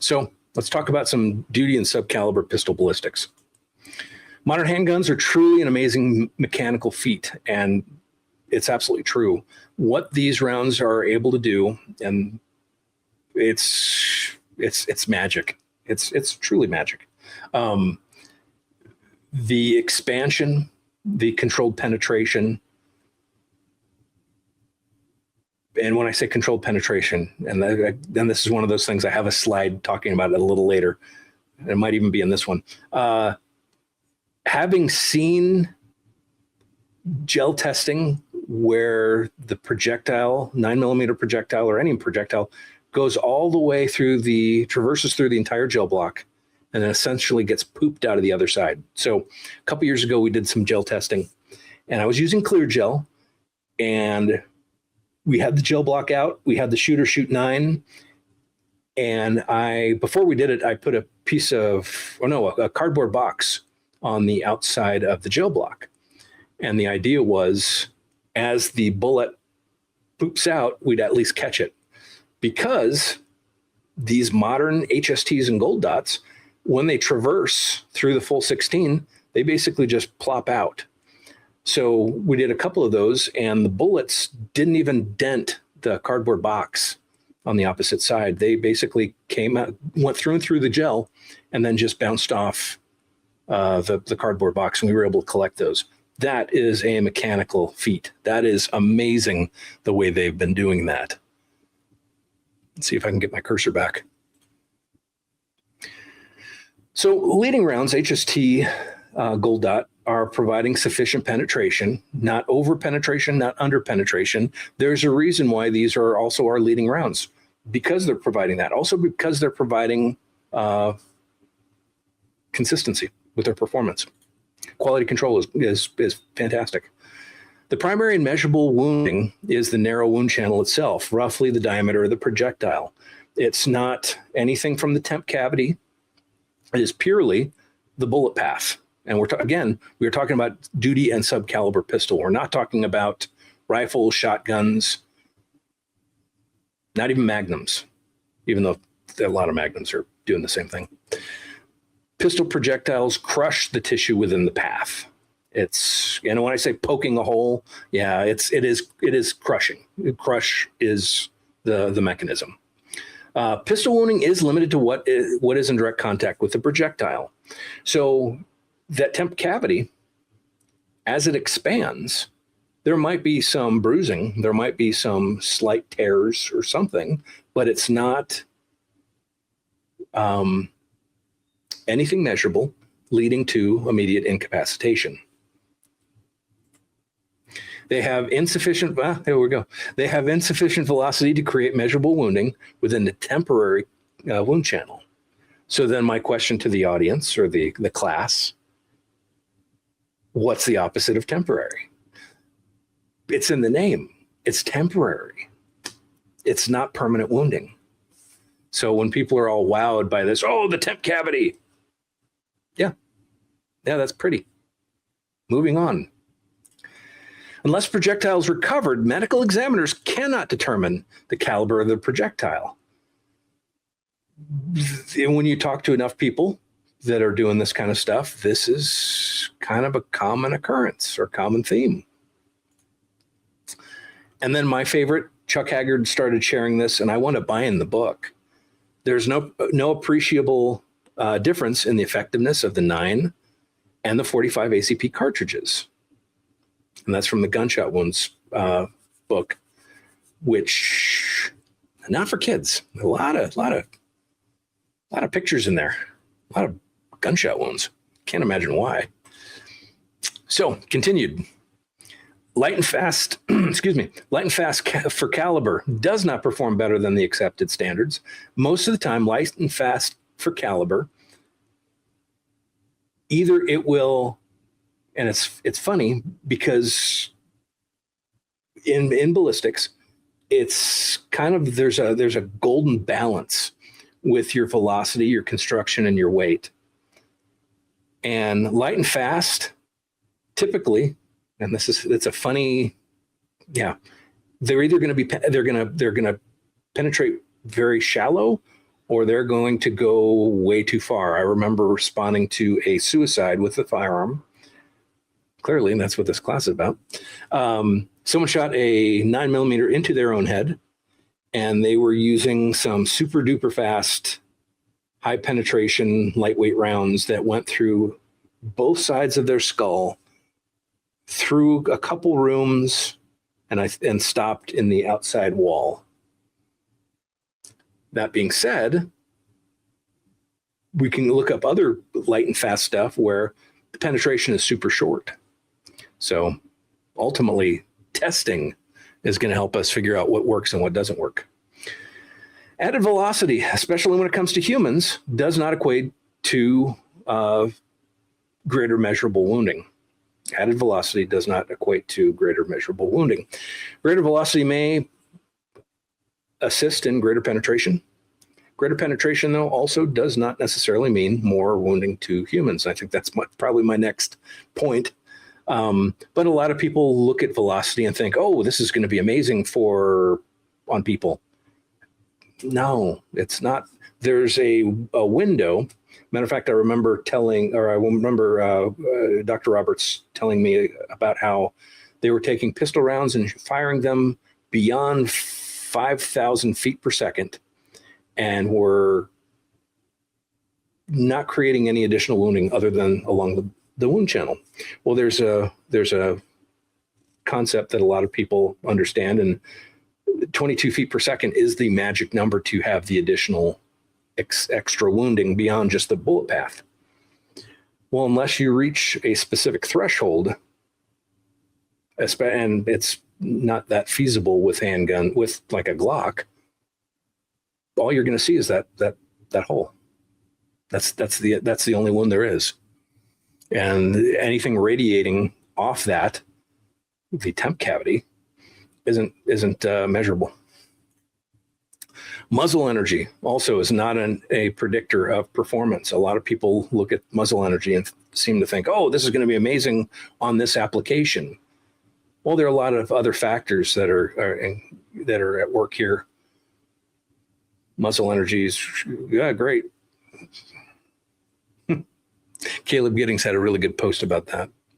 So let's talk about some duty and subcaliber pistol ballistics. Modern handguns are truly an amazing mechanical feat, and it's absolutely true. What these rounds are able to do, and it's magic. It's truly magic. The expansion, the controlled penetration, and when I say controlled penetration, and then this is one of those things, I have a slide talking about it a little later. It might even be in this one. Having seen gel testing where the projectile, 9mm projectile or any projectile, goes all the way through traverses through the entire gel block and then essentially gets pooped out of the other side. So a couple years ago, we did some gel testing and I was using clear gel, and we had the gel block out. We had the shooter shoot 9. And before we did it, I put a cardboard box on the outside of the gel block. And the idea was, as the bullet poops out, we'd at least catch it. Because these modern HSTs and gold dots, when they traverse through the full 16, they basically just plop out. So we did a couple of those, and the bullets didn't even dent the cardboard box on the opposite side. They basically went through and through the gel, and then just bounced off the cardboard box, and we were able to collect those. That is a mechanical feat. That is amazing the way they've been doing that. Let's see if I can get my cursor back. So leading rounds, HST gold dot, are providing sufficient penetration, not over penetration, not under penetration. There's a reason why these are also our leading rounds, because they're providing that. Also because they're providing consistency with their performance. Quality control is fantastic. The primary and measurable wounding is the narrow wound channel itself, roughly the diameter of the projectile. It's not anything from the temp cavity. It is purely the bullet path. And we're talking about duty and subcaliber pistol. We're not talking about rifles, shotguns, not even magnums, even though a lot of magnums are doing the same thing. Pistol projectiles crush the tissue within the path. It's, when I say poking a hole, yeah, it is crushing. Crush is the mechanism. Pistol wounding is limited to what is in direct contact with the projectile. So that temp cavity, as it expands, there might be some bruising, there might be some slight tears or something, but it's not anything measurable leading to immediate incapacitation. They have insufficient, there we go. They have insufficient velocity to create measurable wounding within the temporary wound channel. So then my question to the audience or the class, what's the opposite of temporary? It's in the name. It's temporary. It's not permanent wounding. So when people are all wowed by this, oh, the temp cavity. Yeah, that's pretty. Moving on. Unless projectiles recovered, medical examiners cannot determine the caliber of the projectile. And when you talk to enough people that are doing this kind of stuff, this is kind of a common occurrence or common theme. And then my favorite, Chuck Haggard started sharing this, and I want to buy in the book. There's no appreciable difference in the effectiveness of the 9 and the 45 ACP cartridges. And that's from the Gunshot Wounds book, which not for kids. A lot of pictures in there, a lot of gunshot wounds. Can't imagine why. So continued. Light and fast, light and fast for caliber does not perform better than the accepted standards. Most of the time, light and fast for caliber, either it will, and it's funny because in ballistics, it's kind of, there's a golden balance with your velocity, your construction, and your weight. And light and fast, typically, and it's a funny, they're either going to be, they're going to penetrate very shallow, or they're going to go way too far. I remember responding to a suicide with a firearm. Clearly, and that's what this class is about. Someone shot a 9mm into their own head, and they were using some super duper fast, high penetration, lightweight rounds that went through both sides of their skull, through a couple rooms, and stopped in the outside wall. That being said, we can look up other light and fast stuff where the penetration is super short. So ultimately, testing is going to help us figure out what works and what doesn't work. Added velocity, especially when it comes to humans, does not equate to greater measurable wounding. Added velocity does not equate to greater measurable wounding. Greater velocity may assist in greater penetration. Greater penetration, though, also does not necessarily mean more wounding to humans. I think that's probably my next point. But a lot of people look at velocity and think, oh, this is going to be amazing on people. No, it's not. There's a window. Matter of fact, I remember Dr. Roberts telling me about how they were taking pistol rounds and firing them beyond 5,000 feet per second and were not creating any additional wounding other than along the wound channel. Well, there's a concept that a lot of people understand, and 22 feet per second is the magic number to have the additional extra wounding beyond just the bullet path. Well, unless you reach a specific threshold, and it's not that feasible with handgun, with like a Glock, all you're going to see is that hole. That's the only one there is. And anything radiating off that, the temp cavity, isn't measurable. Muzzle energy also is not a predictor of performance. A lot of people look at muzzle energy and seem to think, oh, this is going to be amazing on this application. Well, there are a lot of other factors that are at work here. Muzzle energy is, yeah, great. Caleb Giddings had a really good post about that.